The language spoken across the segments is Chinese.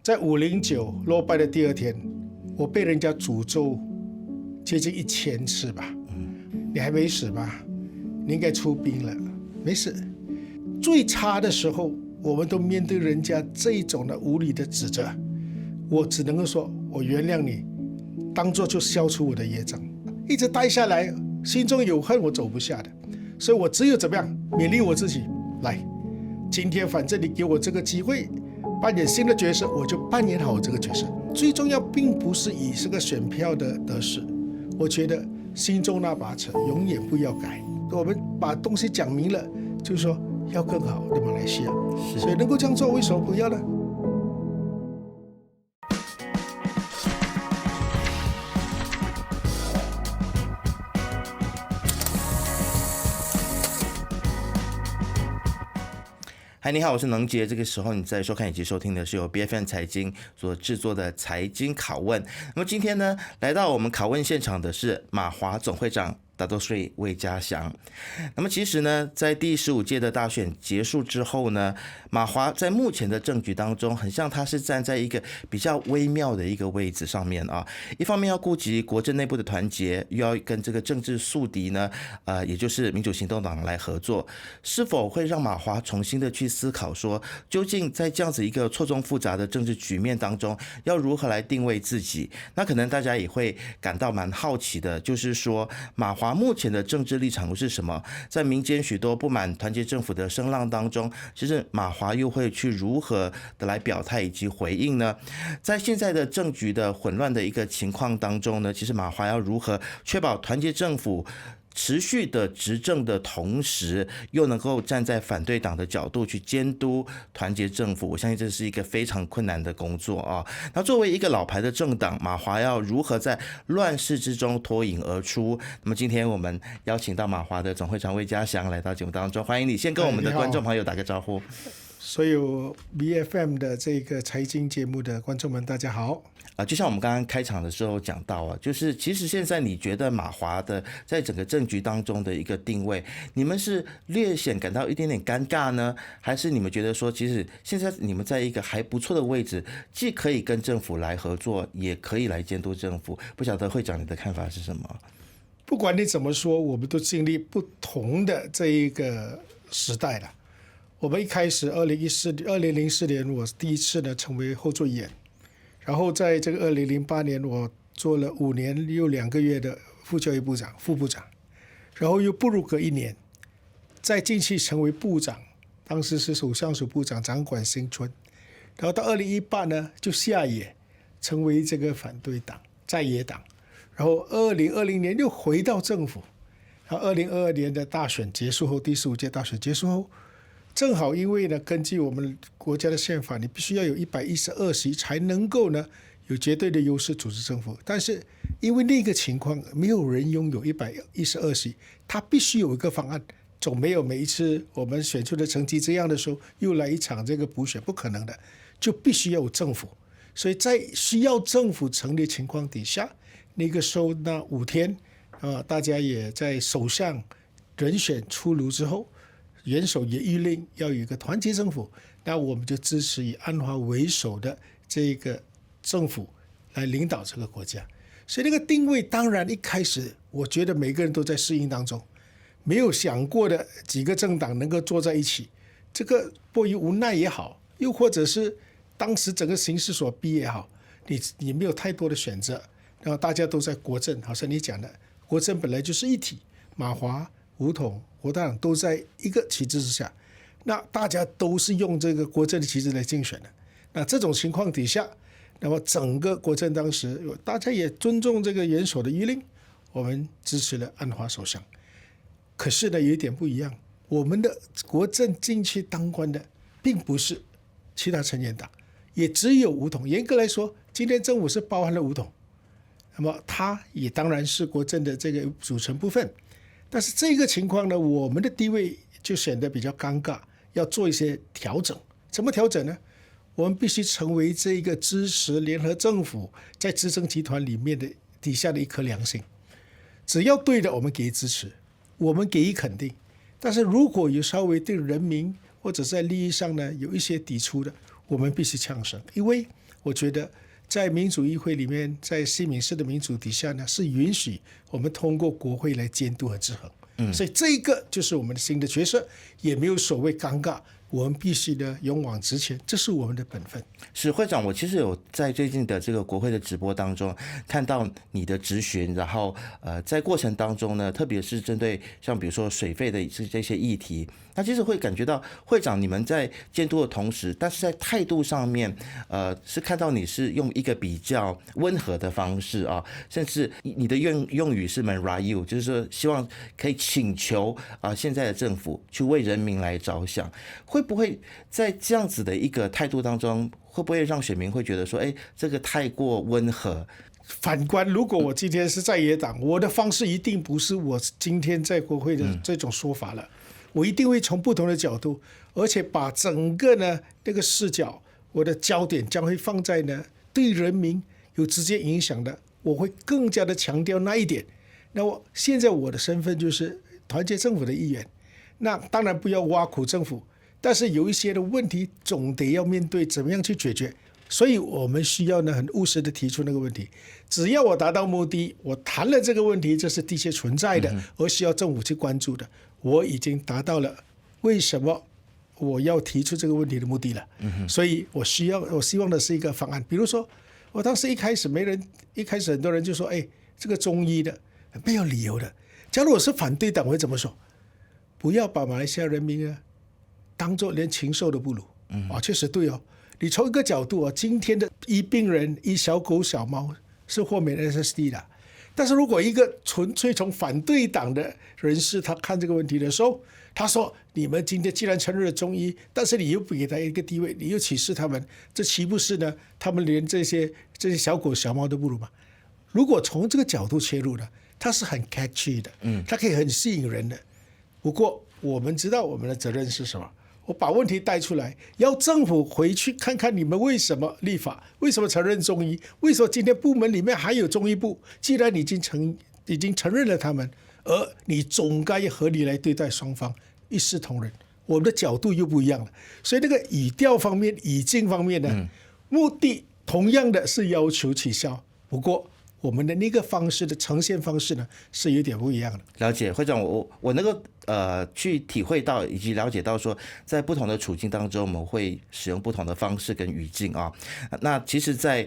在509落败的第二天，我被人家诅咒接近1000次吧。你还没死吧？你应该出兵了，没事。最差的时候，我们都面对人家这种的无理的指责，我只能够说，我原谅你，当作就消除我的业障。一直待下来，心中有恨，我走不下的，所以我只有怎么样勉励我自己，来，今天反正你给我这个机会扮演新的角色，我就扮演好这个角色。最重要并不是以这个选票的得失，我觉得心中那把尺永远不要改。我们把东西讲明了，就是说要更好的马来西亚，所以能够这样做，为什么不要呢？嗨，你好，我是能杰。这个时候你在收看以及收听的是由 BFM 财经所制作的财经拷问。那么今天呢，来到我们拷问现场的是马华总会长Dato Sri 魏家祥。那么其实呢，在第15届的大选结束之后呢，马华在目前的政局当中，很像他是站在一个比较微妙的一个位置上面啊。一方面要顾及国政内部的团结，又要跟这个政治宿敌呢，也就是民主行动党来合作，是否会让马华重新的去思考说，究竟在这样子一个错综复杂的政治局面当中，要如何来定位自己？那可能大家也会感到蛮好奇的，就是说马华目前的政治立场是什么？在民间许多不满团结政府的声浪当中，其实马华又会去如何的来表态以及回应呢？在现在的政局的混乱的一个情况当中呢，其实马华要如何确保团结政府持续的执政的同时，又能够站在反对党的角度去监督团结政府，我相信这是一个非常困难的工作啊。那作为一个老牌的政党，马华要如何在乱世之中脱颖而出？那么今天我们邀请到马华的总会长魏家祥来到节目当中，欢迎你，先跟我们的观众朋友打个招呼。所有 BFM 的这个财经节目的观众们，大家好。就像我们刚刚开场的时候讲到啊，就是其实现在你觉得马华的在整个政局当中的一个定位，你们是略显感到一点点尴尬呢，还是你们觉得说，其实现在你们在一个还不错的位置，既可以跟政府来合作，也可以来监督政府？不晓得会长你的看法是什么？不管你怎么说，我们都经历不同的这一个时代了。我们一开始2004年，我第一次呢成为后座议员。然后在这个2008年，我做了5年又2个月的副教育部长、副部长，然后又步入隔1年，再进去成为部长，当时是首相署部长，掌管新村。然后到2018呢，就下野，成为这个反对党、在野党。然后2020年又回到政府。然后2022年的大选结束后，第15届大选结束后，正好因为呢，根据我们国家的宪法，你必须要有112席才能够呢有绝对的优势组织政府。但是因为那个情况，没有人拥有112席，他必须有一个方案，总没有每一次我们选出的成绩这样的时候，又来一场这个补选，不可能的，就必须要有政府。所以在需要政府成立情况底下，那个时候那5天，大家也在首相人选出炉之后。元首也谕令要有一个团结政府，那我们就支持以安华为首的这个政府来领导这个国家。所以那个定位当然一开始我觉得每个人都在适应当中，没有想过的几个政党能够坐在一起，这个迫于无奈也好，又或者是当时整个形势所逼也好，你没有太多的选择，然后大家都在国政，好像你讲的国政本来就是一体，马华、武统、国大党都在一个旗帜之下，那大家都是用这个国政的旗帜来竞选的。那这种情况底下，那么整个国政当时大家也尊重这个元首的谕令，我们支持了安华首相。可是呢，有一点不一样，我们的国政进去当官的并不是其他成员党，也只有武统。严格来说，今天政府是包含了武统，那么他也当然是国政的这个组成部分。但是这个情况呢，我们的地位就显得比较尴尬，要做一些调整。怎么调整呢？我们必须成为这个支持联合政府在执政集团里面的底下的一颗良心。只要对的，我们给予支持，我们给予肯定。但是如果有稍微对人民或者在利益上呢有一些抵触的，我们必须呛声，因为我觉得在民主议会里面，在西敏式的民主底下呢，是允许我们通过国会来监督和制衡。所以这个就是我们的新的角色，也没有所谓尴尬，我们必须呢勇往直前，这是我们的本分。是会长，我其实有在最近的这个国会的直播当中看到你的质询，然后在过程当中呢，特别是针对像比如说水费的这些议题，那其实会感觉到会长你们在监督的同时，但是在态度上面，是看到你是用一个比较温和的方式啊，甚至你的用语是 merayu， 就是说希望可以请求现在的政府去为人民来着想，会不会在这样子的一个态度当中，会不会让选民会觉得说，哎，这个太过温和？反观，如果我今天是在野党，我的方式一定不是我今天在国会的这种说法了。我一定会从不同的角度，而且把整个呢那个视角，我的焦点将会放在呢对人民有直接影响的，我会更加的强调那一点。那我现在我的身份就是团结政府的议员，那当然不要挖苦政府，但是有一些的问题总得要面对，怎么样去解决？所以我们需要呢很务实的提出那个问题。只要我达到目的，我谈了这个问题，这是的确存在的，而需要政府去关注的，我已经达到了为什么我要提出这个问题的目的了。所以我希望的是一个方案。比如说，我当时一开始很多人就说，哎，这个中医的没有理由的。假如我是反对党，我会怎么说？不要把马来西亚人民当作连禽兽都不如。确实对哦。你从一个角度今天的医病人、医小狗小猫是豁免 SSD 的，但是如果一个纯粹从反对党的人士他看这个问题的时候，他说你们今天既然承认了中医，但是你又不给他一个地位，你又歧视他们，这岂不是呢？他们连这些小狗小猫都不如吗？如果从这个角度切入呢，它是很 catchy 的，它可以很吸引人的。不过我们知道我们的责任是什么？我把问题带出来，要政府回去看看你们为什么立法，为什么承认中医，为什么今天部门里面还有中医部？既然你已经承认了他们，而你总该合理来对待双方，一视同仁。我们的角度又不一样了，所以那个语调方面、语境方面呢，目的同样的是要求取消，不过我们的那个方式的呈现方式呢，是有点不一样的。了解，会长，我能够去体会到以及了解到说，在不同的处境当中，我们会使用不同的方式跟语境啊。那其实在，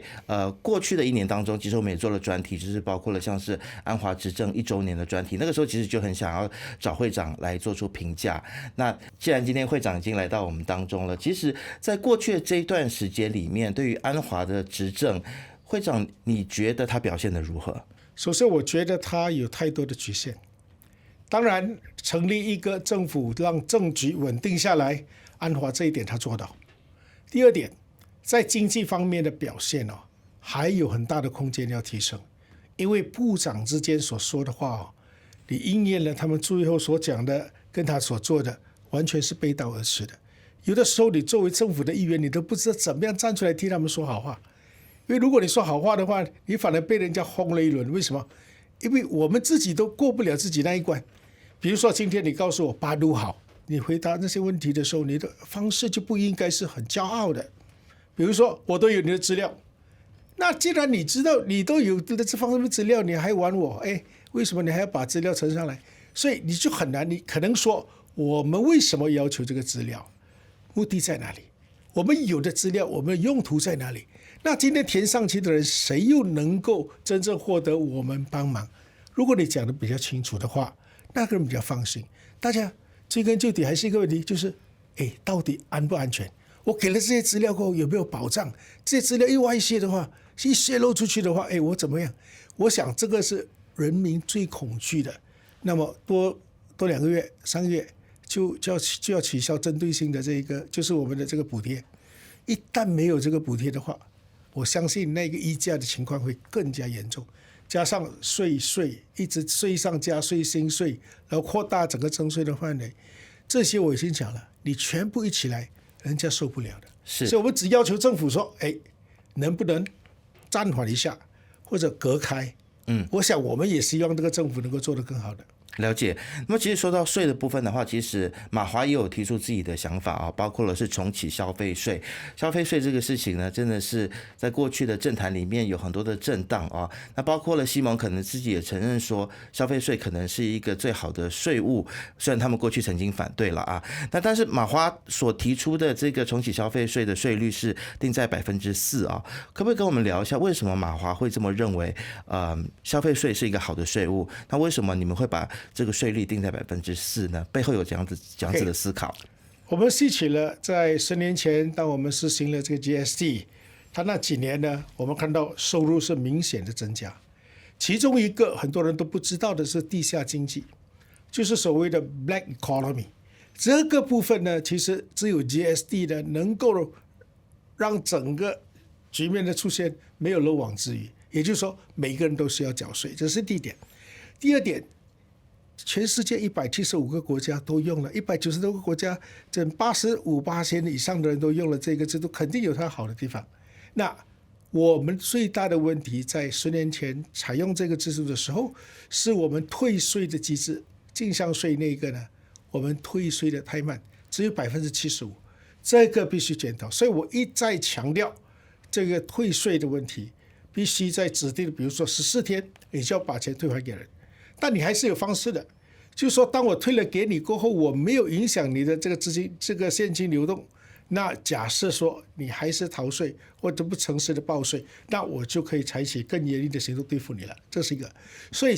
过去的1年当中，其实我们也做了专题，就是包括了像是安华执政1周年的专题。那个时候其实就很想要找会长来做出评价。那既然今天会长已经来到我们当中了，其实在过去的这一段时间里面，对于安华的执政，会长，你觉得他表现得如何？首先，我觉得他有太多的局限。当然，成立一个政府让政局稳定下来，安华这一点他做到。第二点，在经济方面的表现还有很大的空间要提升。因为部长之间所说的话你应验了他们最后所讲的，跟他所做的完全是背道而驰的。有的时候，你作为政府的议员，你都不知道怎么样站出来替他们说好话。因为如果你说好话的话，你反而被人家轰了一轮。为什么？因为我们自己都过不了自己那一关。比如说今天你告诉我巴都好，你回答那些问题的时候，你的方式就不应该是很骄傲的。比如说我都有你的资料，那既然你知道你都有的这方面的资料，你还玩我，为什么你还要把资料呈上来？所以你就很难，你可能说我们为什么要求这个资料，目的在哪里？我们有的资料，我们的用途在哪里？那今天填上去的人，谁又能够真正获得我们帮忙？如果你讲的比较清楚的话，那个人比较放心。大家追根究底还是一个问题，就是到底安不安全？我给了这些资料过后有没有保障？这些资料一外泄的话，一泄露出去的话，我怎么样？我想这个是人民最恐惧的。那么多2个月、3个月就要取消针对性的这个，就是我们的这个补贴。一旦没有这个补贴的话，我相信那个溢价的情况会更加严重，加上税一直税上加税新税，然后扩大整个征税的范围，这些我已经讲了，你全部一起来，人家受不了的。是，所以我们只要求政府说，能不能暂缓一下或者隔开？我想我们也希望这个政府能够做得更好的。了解。那么其实说到税的部分的话，其实马华也有提出自己的想法啊，包括了是重启消费税。消费税这个事情呢，真的是在过去的政坛里面有很多的震荡啊。那包括了西蒙可能自己也承认说，消费税可能是一个最好的税务，虽然他们过去曾经反对了啊。那但是马华所提出的这个重启消费税的税率是定在4%啊，可不可以跟我们聊一下为什么马华会这么认为？消费税是一个好的税务，那为什么你们会把这个税率定在4%呢？背后有这样子的思考。我们吸取了在10年前，当我们实行了这个 GST， 它那几年呢，我们看到收入是明显的增加。其中一个很多人都不知道的是地下经济，就是所谓的 Black Economy。这个部分呢，其实只有 GST 呢能够让整个局面的出现没有漏网之鱼。也就是说，每个人都需要缴税，这是第一点。第二点，全世界175个国家都用了，190多个国家，整85%以上的人都用了这个制度，肯定有它好的地方。那我们最大的问题在10年前采用这个制度的时候，是我们退税的机制，进项税那个呢，我们退税的太慢，只有75%，这个必须检讨。所以我一再强调这个退税的问题。必须在指定的，比如说14天，你就要把钱退还给人。但你还是有方式的，就是说，当我退了给你过后，我没有影响你的这个资金、这个现金流动。那假设说你还是逃税或者不诚实的报税，那我就可以采取更严厉的行动对付你了。这是一个。所以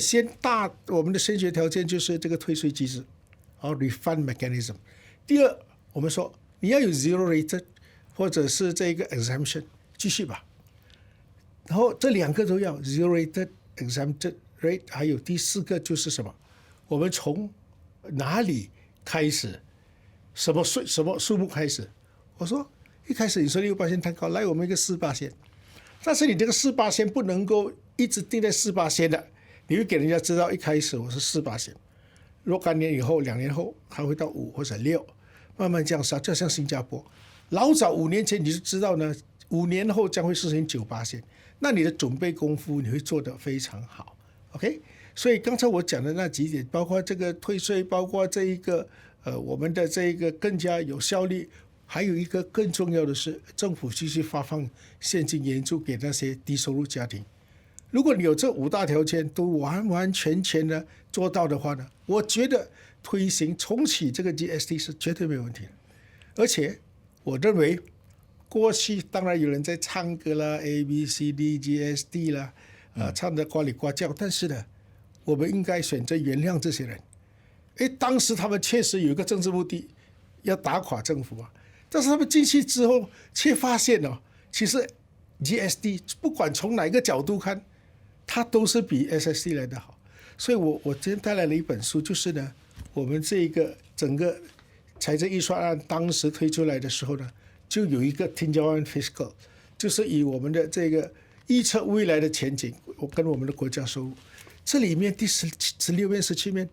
我们的先决条件就是这个退税机制，refund mechanism。第二，我们说你要有 zero rate 或者是这个 exemption， 继续吧。然后这两个都要 zero rate exempted rate， 还有第4个就是什么？我们从哪里开始？什么数目开始？我说一开始你说6%太高，来我们一个4%，但是你这个4%不能够一直定在4%的，你会给人家知道一开始我是4%，若干年以后、2年后它会到5或者6，慢慢降下，就像新加坡，老早5年前你就知道呢，5年后将会实行9%。那你的准备功夫你会做得非常好 ，OK？ 所以刚才我讲的那几点，包括这个退税，包括这一个我们的这一个更加有效率，还有一个更重要的是，政府继续发放现金援助给那些低收入家庭。如果你有这5大条件都完完全全的做到的话呢，我觉得推行重启这个 GST 是绝对没有问题的。而且我认为。过去当然有人在唱歌啦 ，ABCD GSD 啦，唱得呱里呱叫，但是呢，我们应该选择原谅这些人。当时他们确实有一个政治目的，要打垮政府啊。但是他们进去之后，却发现其实 GSD 不管从哪个角度看，它都是比 SSD 来的好。所以我今天带来了一本书，就是呢，我们这个整个财政预算案当时推出来的时候呢。就有一个 Tinjauan Fiscal， 就是以我们的这个预测未来的前景，跟我们的国家收入，这里面第16面、17面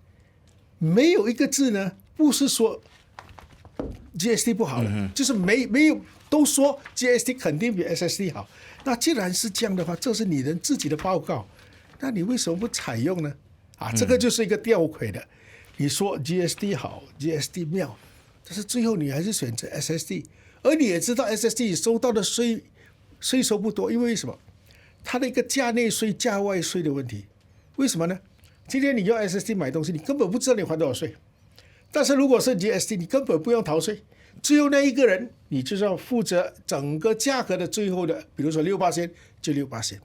没有一个字呢，不是说 GST 不好了，就是没有都说 GST 肯定比 SSD 好。那既然是这样的话，这是你的自己的报告，那你为什么不采用呢？这个就是一个吊诡的。你说 GST 好 ，GST 妙，但是最后你还是选择 SSD。而你也知道 SSD 收到的税收不多，因为什么？它的一个价内税、价外税的问题。为什么呢？今天你用 SSD 买东西，你根本不知道你还多少税。但是如果是 GST， 你根本不用逃税，只有那一个人，你就是要负责整个价格的最后的，比如说6%就6%。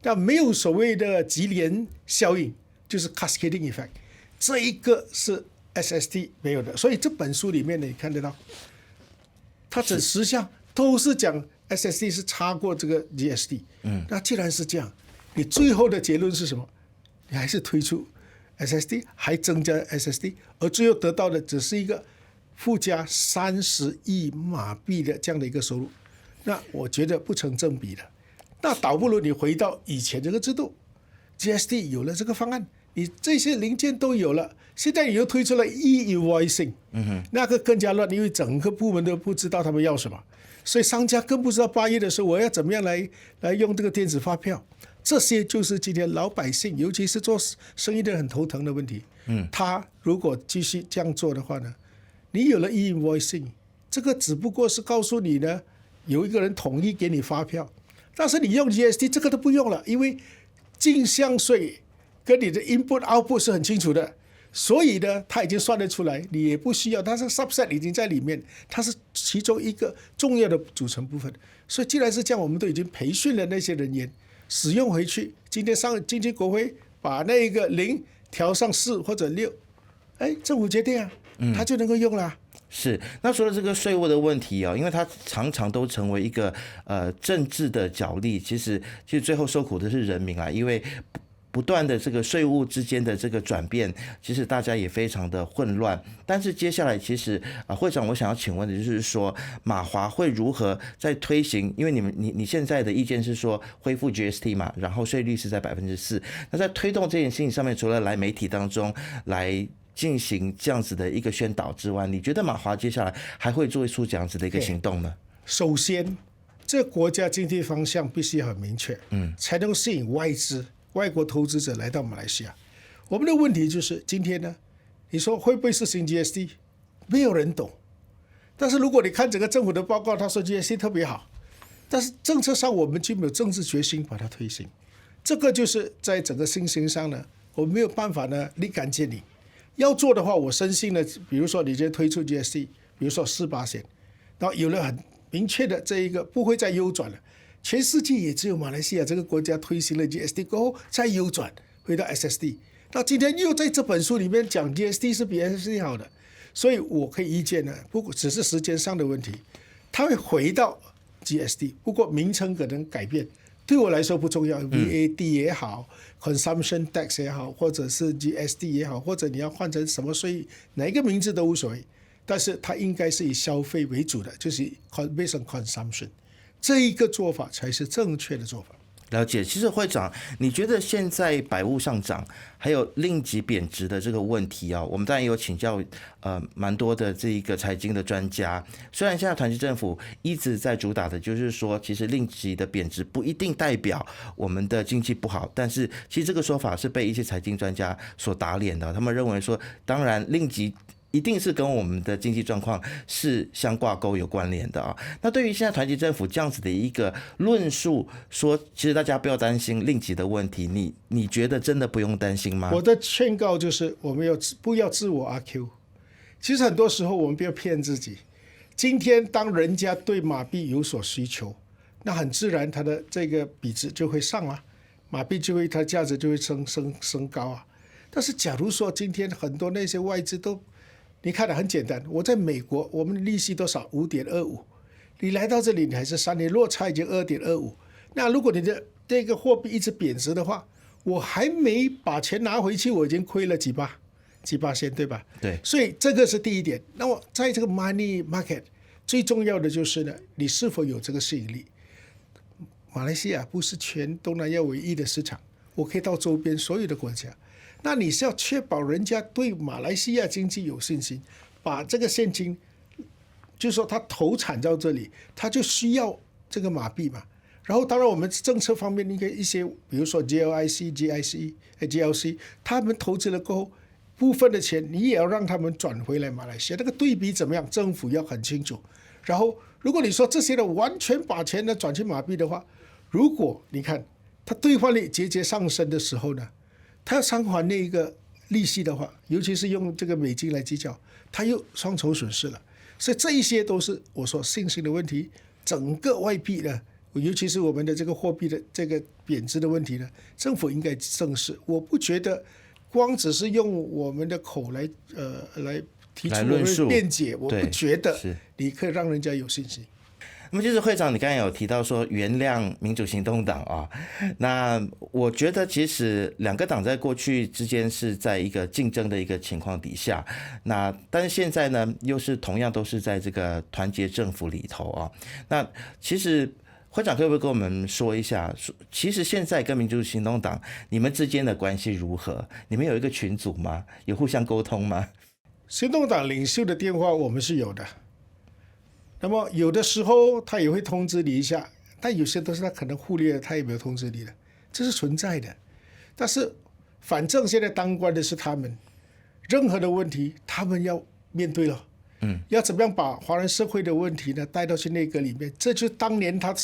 但没有所谓的级联效应，就是 cascading effect， 这一个是 SSD 没有的。所以这本书里面呢，你看得到。它整10项都是讲 SSD 是差过这个 GST。那既然是这样，你最后的结论是什么？你还是推出 SSD， 还增加 SSD， 而最后得到的只是一个附加30亿马币的这样的一个收入。那我觉得不成正比的。那倒不如你回到以前这个制度 ，GST 有了这个方案，你这些零件都有了。现在你又推出了 e-invoicing，那个更加乱，因为整个部门都不知道他们要什么。所以商家更不知道8月的时候我要怎么样来用这个电子发票。这些就是今天老百姓，尤其是做生意的人很头疼的问题。他如果继续这样做的话呢，你有了 e-invoicing， 这个只不过是告诉你呢，有一个人统一给你发票，但是你用 GST 这个都不用了，因为进项税跟你的 input output 是很清楚的，所以呢，他已经算得出来，你也不需要，它是 subset 已经在里面，它是其中一个重要的组成部分。所以既然是这样，我们都已经培训了那些人员使用回去。今天上经济国会把那个0调上4或者6，政府决定啊，他就能够用了。是，那除了这个税务的问题因为它常常都成为一个政治的角力，其实最后受苦的是人民啊，因为不断的这个税务之间的这个转变，其实大家也非常的混乱。但是接下来其实会长，我想要请问的就是说，马华会如何在推行？因为你现在的意见是说恢复 GST 嘛，然后税率是在4%。那在推动这件事情上面，除了来媒体当中来进行这样子的一个宣导之外，你觉得马华接下来还会做出这样子的一个行动呢？首先，这个国家经济方向必须很明确，才能吸引外国投资者来到马来西亚。我们的问题就是今天呢，你说会不会实行 GST？ 没有人懂。但是如果你看整个政府的报告，他说 GST 特别好，但是政策上我们就没有政治决心把它推行。这个就是在整个信心上呢，我们没有办法呢立竿见影。要做的话，我深信呢，比如说你今天推出 GST， 比如说4%，然后有了很明确的这一个不会再优转了。全世界也只有马来西亚这个国家推行了 GST 过后再优转回到 SSD。那今天又在这本书里面讲 GST 是比 SSD 好的，所以我可以意见呢，不过只是时间上的问题，它会回到 GST， 不过名称可能改变。对我来说不重要，VAT 也好，consumption tax 也好，或者是 GST 也好，或者你要换成什么税，哪一个名字都无所谓。但是它应该是以消费为主的，就是 based on consumption， 这一个做法才是正确的做法。了解，其实会长，你觉得现在百物上涨，还有令吉贬值的这个问题我们当然有请教蛮多的这一个财经的专家。虽然现在团结政府一直在主打的就是说，其实令吉的贬值不一定代表我们的经济不好，但是其实这个说法是被一些财经专家所打脸的。他们认为说，当然令吉一定是跟我们的经济状况是相挂钩有关联的那对于现在团结政府这样子的一个论述，说其实大家不要担心令吉的问题，你觉得真的不用担心吗？我的劝告就是我们不要自我阿 Q。其实很多时候我们不要骗自己。今天当人家对马币有所需求，那很自然它的这个比值就会上马币就会它价值就会升高但是假如说今天很多那些外资都你看得很简单，我在美国，我们的利息多少 5.25， 你来到这里你还是3年，落差已经 2.25。 那如果你的这个货币一直贬值的话，我还没把钱拿回去，我已经亏了几巴仙，对吧？对，所以这个是第一点。那么在这个 money market 最重要的就是呢，你是否有这个吸引力。马来西亚不是全东南亚唯一的市场，我可以到周边所有的国家。那你是要确保人家对马来西亚经济有信心，把这个现金，就是说他投产到这里，他就需要这个马币嘛。然后当然我们政策方面应该一些，比如说 GLC、他们投资了过后，部分的钱你也要让他们转回来马来西亚，那个对比怎么样？政府要很清楚。然后如果你说这些人完全把钱呢转去马币的话，如果你看它兑换率节节上升的时候呢，他要偿还那个利息的话，尤其是用这个美金来计较，他又双重损失了。所以这一些都是我说信心的问题。整个外币呢，尤其是我们的这个货币的这个贬值的问题呢，政府应该正视。我不觉得光只是用我们的口来提出我们的辩解，我不觉得你可以让人家有信心。那么就是会长，你刚才有提到说原谅民主行动党那我觉得其实两个党在过去之间是在一个竞争的一个情况底下，那但是现在呢又是同样都是在这个团结政府里头那其实会长可不可以跟我们说一下，其实现在跟民主行动党你们之间的关系如何？你们有一个群组吗？有互相沟通吗？行动党领袖的电话我们是有的。那么有的时候他也会通知你一下，但有些都是他可能忽略了，他也没有通知你的，这是存在的。但是反正现在当官的是他们，任何的问题他们要面对了。要怎么样把华人社会的问题呢带到去内阁里面？这就当年他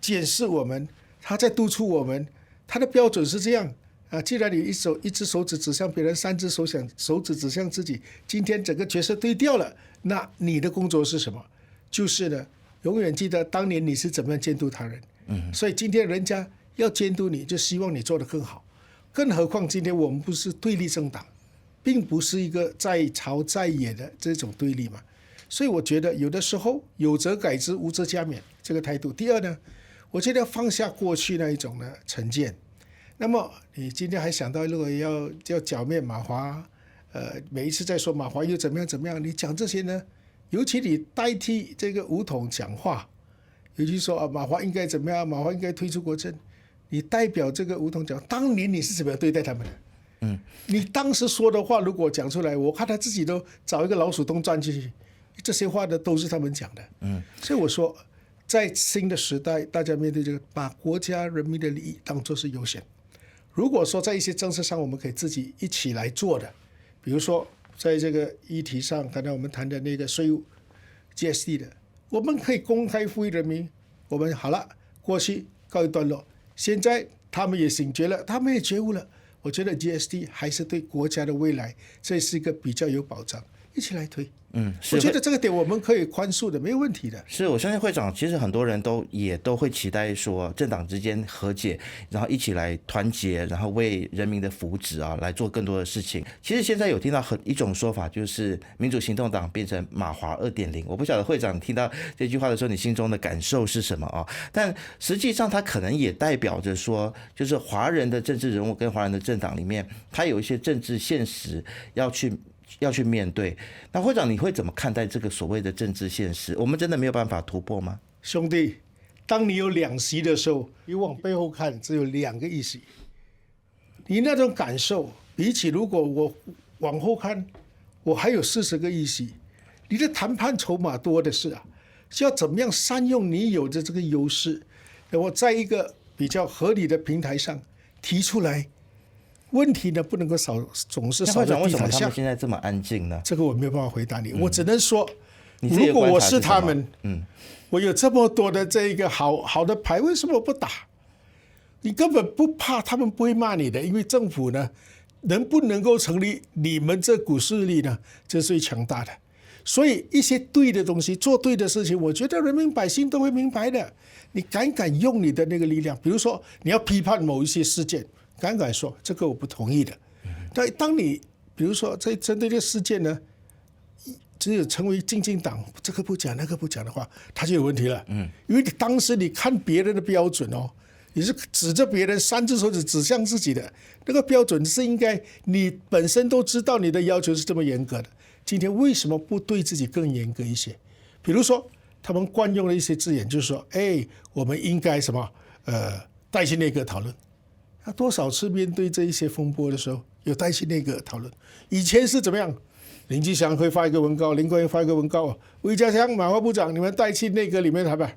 检视我们，他在督促我们，他的标准是这样啊。既然你一只手指指向别人，3只手指指向自己，今天整个角色对调了，那你的工作是什么？就是呢，永远记得当年你是怎么样监督他人。所以今天人家要监督你，就希望你做得更好。更何况今天我们不是对立政党。并不是一个在朝在野的这种对立嘛，所以我觉得有的时候有则改之，无则加勉这个态度。第二呢，我觉得要放下过去那一种的成见。那么你今天还想到，如果要剿灭马华，每一次在说马华又怎么样怎么样，你讲这些呢？尤其你代替这个武统讲话，尤其说马华应该怎么样，马华应该退出国政，你代表这个武统讲，当年你是怎么样对待他们的？你当时说的话，如果讲出来，我看他自己都找一个老鼠洞钻进去，这些话呢都是他们讲的。所以我说，在新的时代，大家面对这个，把国家人民的利益当作是优先。如果说在一些政策上，我们可以自己一起来做的，比如说在这个议题上，刚才我们谈的那个税务 GST 的，我们可以公开呼吁人民，我们好了，过去告一段落，现在他们也醒觉了，他们也觉悟了。我觉得 GST 还是对国家的未来，这是一个比较有保障，一起来推。我觉得这个点我们可以宽恕的，没有问题的。是我相信会长，其实很多人也都会期待说，政党之间和解，然后一起来团结，然后为人民的福祉啊来做更多的事情。其实现在有听到一种说法，就是民主行动党变成马华2.0。我不晓得会长听到这句话的时候，你心中的感受是什么啊？但实际上，它可能也代表着说，就是华人的政治人物跟华人的政党里面，他有一些政治现实要去面对。那会长，你会怎么看待这个所谓的政治现实？我们真的没有办法突破吗？兄弟，当你有2席的时候，你往背后看，只有2个议席。你那种感受，比起如果我往后看，我还有40个议席，你的谈判筹码多的是啊，是要怎么样善用你有的这个优势，然后在一个比较合理的平台上提出来。问题呢不能够总是扫在地毯下。为什么他们现在这么安静呢？这个我没有办法回答你，我只能说，如果我是他们，我有这么多的这个好的牌，为什么不打？你根本不怕，他们不会骂你的，因为政府呢，能不能够成立你们这股势力呢，这是最强大的。所以一些对的东西，做对的事情，我觉得人民百姓都会明白的。你敢用你的那个力量，比如说你要批判某一些事件。敢说这个我不同意的，但当你比如说在针对这个事件呢，只有成为进党这个不讲那个不讲的话，他就有问题了。因为你当时你看别人的标准哦，你是指着别人3只手指指向自己的那个标准是应该你本身都知道你的要求是这么严格的，今天为什么不对自己更严格一些？比如说他们惯用的一些字眼，就是说，我们应该什么带进内阁讨论。他多少次面对这一些风波的时候，有带进内阁讨论。以前是怎么样？林吉祥会发一个文告，林冠英发一个文告，魏家祥、马华部长，你们带进内阁里面谈吧。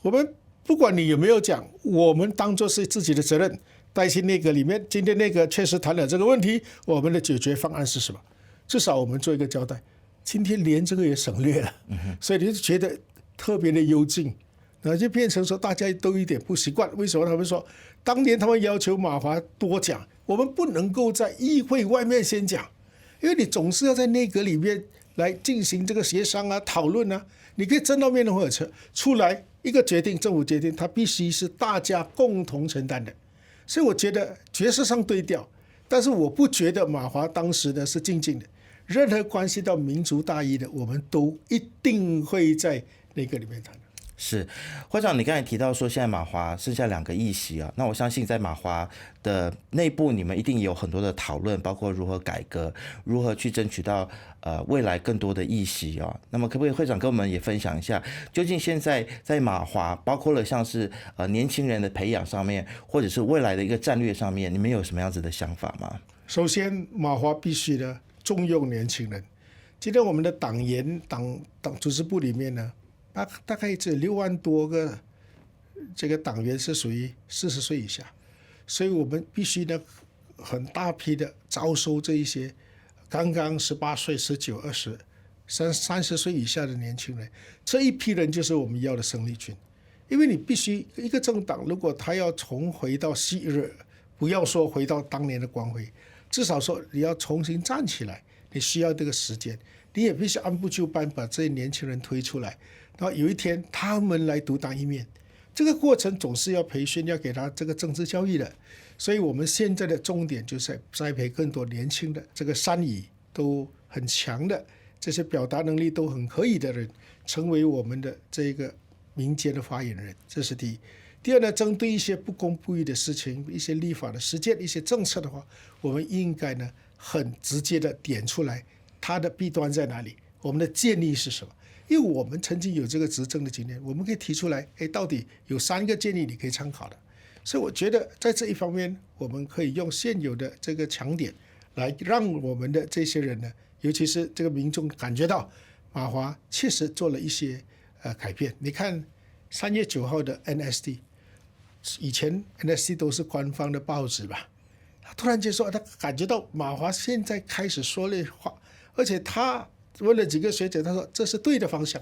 我们不管你有没有讲，我们当作是自己的责任，带进内阁里面。今天内阁确实谈了这个问题，我们的解决方案是什么？至少我们做一个交代。今天连这个也省略了，所以你就觉得特别的幽静。那就变成说大家都有点不习惯。为什么他们说当年他们要求马华多讲，我们不能够在议会外面先讲，因为你总是要在内阁里面来进行这个协商啊、讨论啊。你可以争到面的火车出来一个决定，政府决定，它必须是大家共同承担的。所以我觉得角色上对调，但是我不觉得马华当时呢是静静的。任何关系到民族大义的，我们都一定会在内阁里面谈。是，会长，你刚才提到说现在马华剩下2个议席啊，那我相信在马华的内部，你们一定有很多的讨论，包括如何改革，如何去争取到未来更多的议席啊。那么可不可以会长跟我们也分享一下，究竟现在在马华，包括了像是年轻人的培养上面，或者是未来的一个战略上面，你们有什么样子的想法吗？首先，马华必须的重用年轻人。今天我们的党员党组织部里面呢，大概只有6万多个这个党员是属于40岁以下，所以我们必须呢很大批的招收这一些刚刚18岁、19、20、30岁以下的年轻人，这一批人就是我们要的生力军。因为你必须一个政党，如果他要重回到昔日，不要说回到当年的光辉，至少说你要重新站起来，你需要这个时间，你也必须按部就班把这些年轻人推出来，然后有一天他们来独当一面。这个过程总是要培训，要给他这个政治教育的，所以我们现在的重点就是栽培更多年轻的这个善意都很强的，这些表达能力都很可以的人，成为我们的这个民间的发言人，这是第一。第二呢，针对一些不公不义的事情，一些立法的实践，一些政策的话，我们应该呢很直接的点出来它的弊端在哪里，我们的建议是什么。因为我们曾经有这个执政的经验，我们可以提出来，到底有3个建议你可以参考的。所以我觉得在这一方面，我们可以用现有的这个强点来让我们的这些人呢，尤其是这个民众感觉到马华确实做了一些改变。你看3月9号的 NSD， 以前 NSD 都是官方的报纸吧，他突然间说他感觉到马华现在开始说了话，而且他问了几个学者，他说这是对的方向。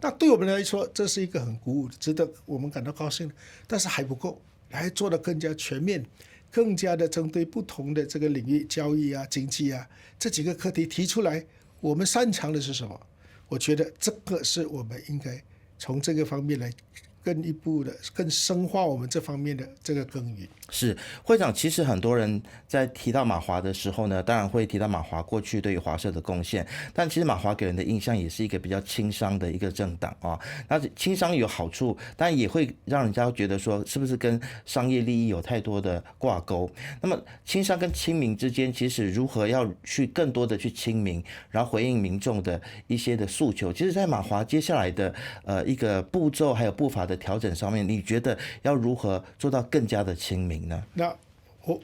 那对我们来说这是一个很鼓舞的，值得我们感到高兴的，但是还不够，还做得更加全面，更加的针对不同的这个领域，教育啊、经济啊这几个课题提出来，我们擅长的是什么？我觉得这个是我们应该从这个方面来更一步的更深化我们这方面的这个耕耘。是会长，其实很多人在提到马华的时候呢，当然会提到马华过去对于华社的贡献，但其实马华给人的印象也是一个比较轻商的一个政党啊。那轻商有好处，但也会让人家觉得说是不是跟商业利益有太多的挂钩。那么轻商跟亲民之间，其实如何要去更多的去亲民，然后回应民众的一些的诉求，其实在马华接下来的一个步骤还有步伐的调整上面，你觉得要如何做到更加的亲民？那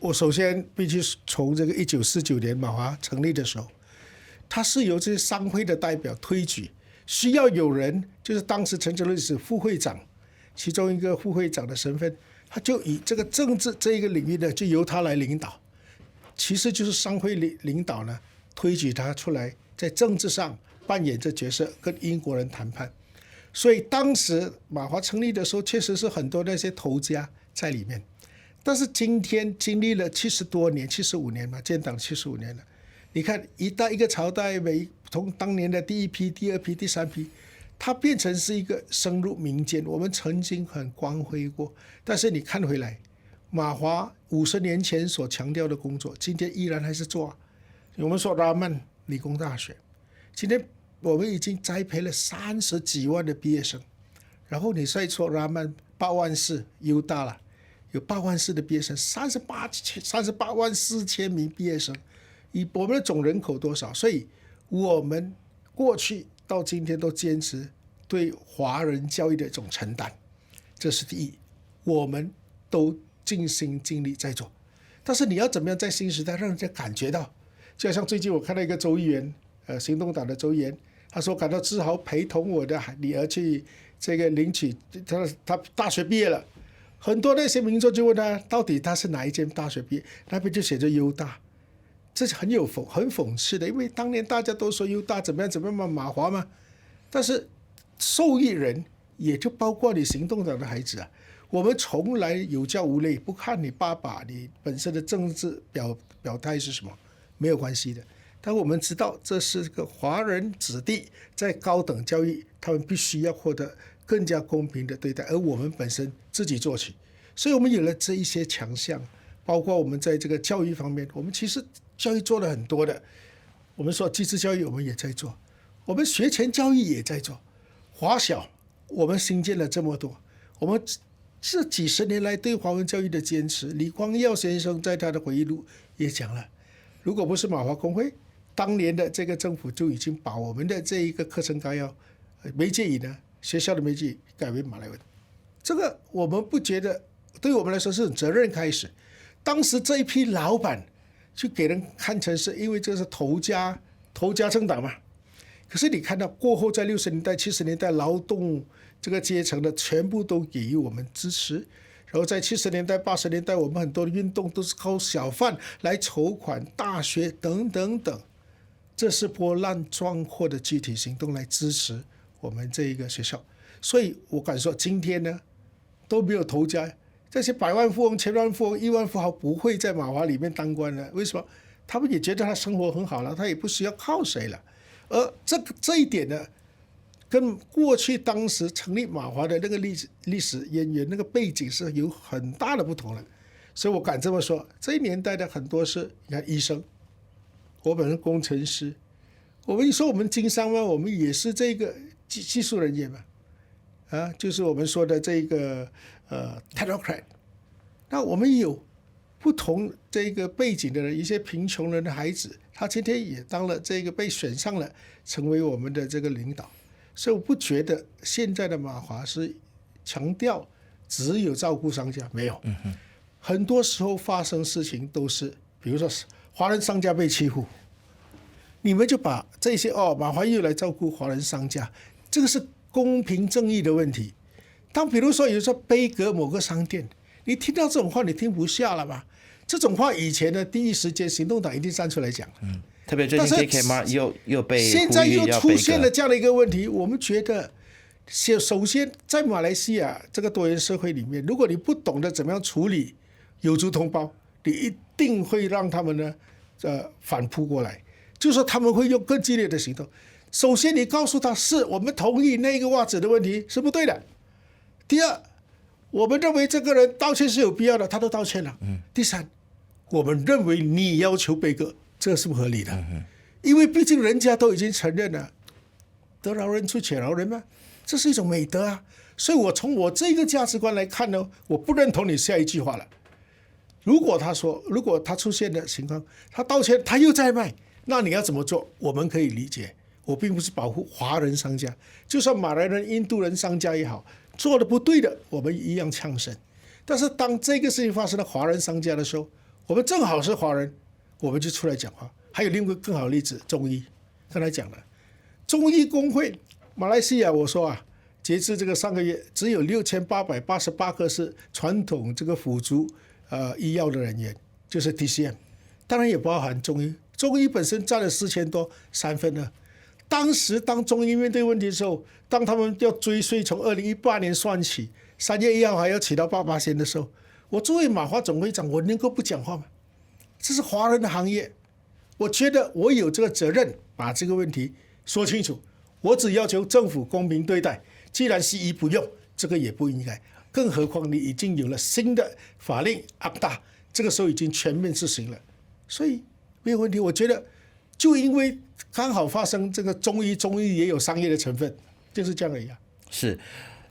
我首先必须从这个1949年马华成立的时候，他是由这些商会的代表推举，需要有人，就是当时陈哲瑞是副会长，其中一个副会长的身份，他就以这个政治这一个领域呢，就由他来领导，其实就是商会领导呢推举他出来，在政治上扮演这角色，跟英国人谈判。所以当时马华成立的时候，确实是很多那些头家在里面。但是今天经历了70多年、75年嘛，建党75年了。你看，一个朝代，从当年的第一批、第二批、第三批，它变成是一个深入民间。我们曾经很光辉过，但是你看回来，马华50年前所强调的工作，今天依然还是做。我们说拉曼理工大学，今天我们已经栽培了30几万的毕业生，然后你再说拉曼8万4优大了。有8万4的毕业生，38万4千名毕业生，以我们的总人口多少？所以我们过去到今天都坚持对华人教育的一种承担，这是第一，我们都尽心尽力在做。但是你要怎么样在新时代让人家感觉到？就像最近我看到一个州议员，行动党的州议员，他说感到自豪，陪同我的女儿去这个领取他大学毕业了。很多那些民众就问他，到底他是哪一间大学毕业？那边就写着优大，这是很讽刺的，因为当年大家都说优大怎么样嘛，马华嘛，但是受益人也就包括你行动党的孩子啊。我们从来有教无类，不看你爸爸你本身的政治表态是什么，没有关系的。但我们知道这是个华人子弟在高等教育，他们必须要获得更加公平的对待，而我们本身自己做起，所以我们有了这一些强项，包括我们在这个教育方面，我们其实教育做了很多的。我们说技职教育我们也在做，我们学前教育也在做，华小我们新建了这么多，我们这几十年来对华文教育的坚持，李光耀先生在他的回忆录也讲了，如果不是马华工会，当年的这个政府就已经把我们的这一个课程纲要媒介语呢，学校的媒介改为马来文，这个我们不觉得，对我们来说是责任开始。当时这一批老板就给人看成是因为这是头家政党嘛，可是你看到过后，在60年代、70年代，劳动这个阶层的全部都给予我们支持。然后在70年代、80年代，我们很多的运动都是靠小贩来筹款、大学等等等，这是波澜壮阔的具体行动来支持我们这一个学校。所以我敢说，今天呢都没有头家，这些百万富翁、千万富翁、亿万富豪不会在马华里面当官了。为什么？他们也觉得他生活很好了，他也不需要靠谁了。而这一点呢，跟过去当时成立马华的那个历史渊源、那个背景是有很大的不同了。所以我敢这么说，这一年代的很多是，你看医生，我本身工程师，我们说我们经商嘛，我们也是这个技术人员嘛，就是我们说的这个technocrat。那我们有不同这个背景的人，一些贫穷人的孩子，他今天也当了这个被选上了，成为我们的这个领导。所以我不觉得现在的马华是强调只有照顾商家，没有。很多时候发生事情都是，比如说华人商家被欺负，你们就把这些马华又来照顾华人商家，这个是公平正义的问题。当比如说有时候杯葛某个商店，你听到这种话你听不下了吧？这种话以前的第一时间行动党一定站出来讲。特别最近 KKMart 又被现在又出现了这样的一个问题，我们觉得首先在马来西亚这个多元社会里面，如果你不懂得怎么样处理有族同胞，你一定会让他们呢反扑过来，就是说他们会用更激烈的行动。首先你告诉他，是我们同意那个袜子的问题是不对的。第二，我们认为这个人道歉是有必要的，他都道歉了。第三，我们认为你要求被革，这个是不合理的。因为毕竟人家都已经承认了，得饶人处且饶人嘛，这是一种美德啊。所以我从我这个价值观来看呢，我不认同你下一句话了。如果他出现的情况，他道歉他又在卖，那你要怎么做？我们可以理解。我并不是保护华人商家，就算马来人、印度人商家也好，做的不对的，我们一样呛声。但是当这个事情发生在华人商家的时候，我们正好是华人，我们就出来讲话。还有另外一个更好的例子，中医，刚才讲了，中医工会，马来西亚我说截至这个上个月，只有6888个是传统这个辅助医药的人员，就是 TCM， 当然也包含中医，中医本身占了4000多，2/3。当时当中医面对问题的时候，当他们要追税从2018年算起，3月1号还要起到8%的时候，我作为马华总会长，我能够不讲话吗？这是华人的行业，我觉得我有这个责任把这个问题说清楚。我只要求政府公平对待，既然西医不用，这个也不应该。更何况你已经有了新的法令ACTA，这个时候已经全面施行了，所以没有问题。我觉得就因为刚好发生这个中医也有商业的成分，就是这样而已。是，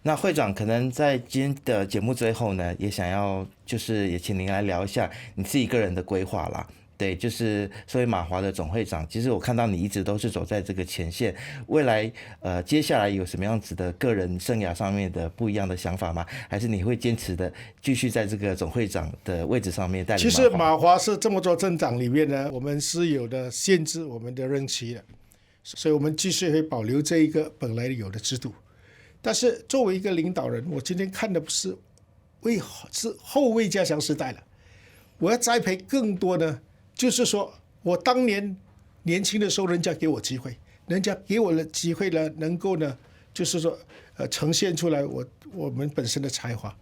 那会长可能在今天的节目最后呢，也想要就是也请您来聊一下你自己个人的规划啦。对，就是作为马华的总会长，其实我看到你一直都是走在这个前线。未来接下来有什么样子的个人生涯上面的不一样的想法吗？还是你会坚持的继续在这个总会长的位置上面带领马华？其实马华是这么多政党里面呢，我们是有的限制我们的任期的，所以我们继续会保留这一个本来有的制度。但是作为一个领导人，我今天看的不是是后魏家祥时代了，我要栽培更多呢。就是说我当年年轻的时候，人家给我机会，人家给我的机会呢，能够呢，就是说呈现出来我们本身的才华。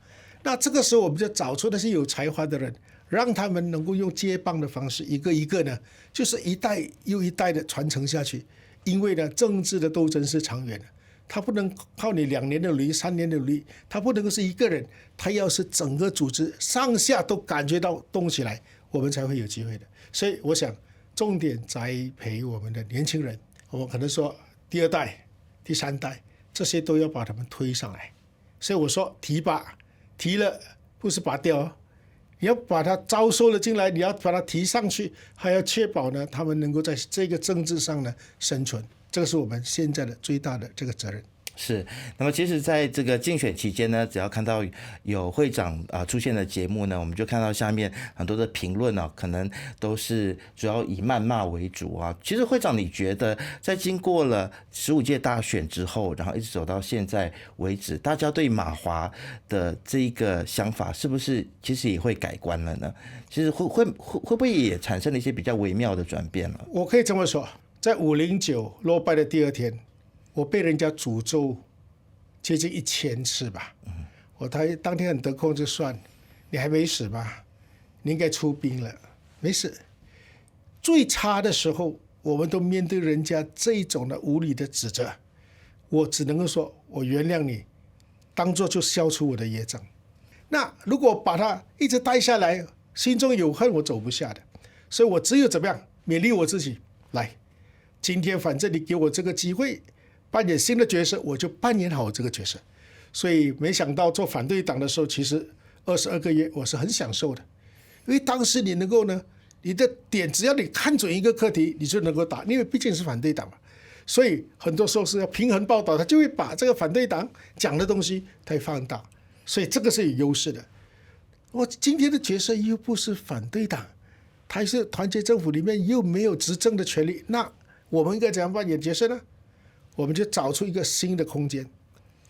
那这个时候我们就找出那些有才华的人，让他们能够用接棒的方式，一个一个呢，就是一代又一代的传承下去。因为呢，政治的斗争是长远的，他不能靠你2年的努力、3年的努力，他不能够是一个人，他要是整个组织上下都感觉到动起来，我们才会有机会的。所以我想重点栽培我们的年轻人，我们可能说第2代、第3代，这些都要把他们推上来。所以我说提拔，提了不是拔掉，你要把他招收了进来，你要把他提上去，还要确保呢他们能够在这个政治上呢生存，这个是我们现在的最大的这个责任。是，那么其实在这个竞选期间呢，只要看到有会长出现的节目呢，我们就看到下面很多的评论呢，可能都是主要以谩骂为主啊。其实会长，你觉得在经过了15届大选之后，然后一直走到现在为止，大家对马华的这一个想法是不是其实也会改观了呢？其实会不会也产生了一些比较微妙的转变了？我可以这么说，在509落败的第2天，我被人家诅咒接近1000次吧。我当天很得空就算，你还没死吧？你应该出兵了，没事。最差的时候，我们都面对人家这种的无理的指责，我只能够说，我原谅你，当做就消除我的业障。那如果把它一直待下来，心中有恨，我走不下的。所以我只有怎么样勉励我自己，来，今天反正你给我这个机会扮演新的角色，我就扮演好这个角色。所以没想到做反对党的时候，其实22个月我是很享受的，因为当时你能够呢，你的点只要你看准一个课题，你就能够打，因为毕竟是反对党嘛。所以很多时候是要平衡报道，他就会把这个反对党讲的东西他放大，所以这个是有优势的。我今天的角色又不是反对党，他是团结政府里面又没有执政的权利，那我们应该怎样扮演角色呢？我们就找出一个新的空间，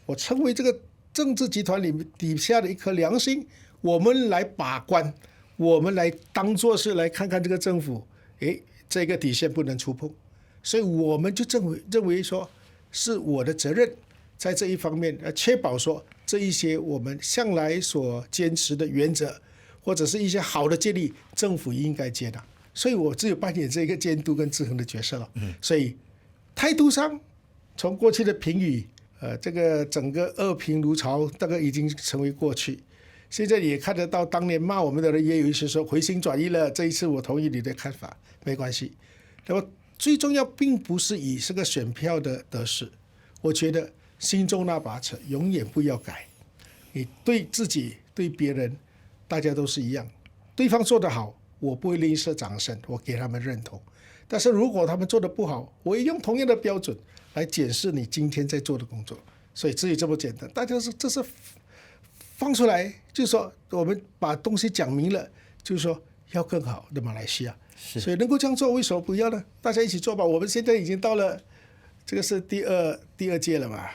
我成为这个政治集团里面底下的一颗良心，我们来把关，我们来当作是来看看这个政府，这个底线不能触碰，所以我们就认为说是我的责任，在这一方面确保说这一些我们向来所坚持的原则，或者是一些好的建议，政府应该接纳。所以我只有扮演这个监督跟制衡的角色了。所以态度上，从过去的评语，这个整个恶评如潮，大概已经成为过去。现在也看得到，当年骂我们的人也有一些说回心转意了。这一次我同意你的看法，没关系。那么最重要并不是以这个选票的得失，我觉得心中那把尺永远不要改。你对自己对别人，大家都是一样。对方做得好，我不会吝啬掌声，我给他们认同。但是如果他们做得不好，我也用同样的标准来检视你今天在做的工作。所以只有这么简单，大家这是放出来，就是说我们把东西讲明了，就是说要更好的马来西亚。所以能够这样做，为什么不要呢？大家一起做吧。我们现在已经到了，这个是第二届了嘛。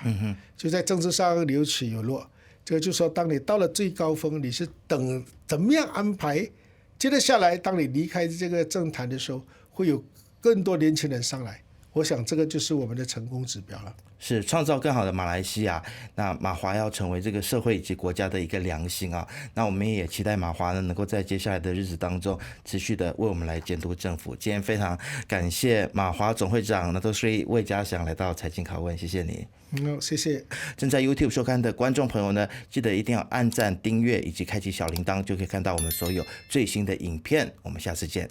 就在政治上有起有落。这个就是说，当你到了最高峰，你是等怎么样安排？接着下来，当你离开这个政坛的时候，会有更多年轻人上来。我想这个就是我们的成功指标了。是创造更好的马来西亚，那马华要成为这个社会以及国家的一个良心啊。那我们也期待马华呢能够在接下来的日子当中持续的为我们来监督政府。今天非常感谢马华总会长Dato Sri魏家祥来到财经拷问，谢谢你。谢谢。正在 YouTube 收看的观众朋友呢，记得一定要按赞、订阅以及开启小铃铛，就可以看到我们所有最新的影片。我们下次见。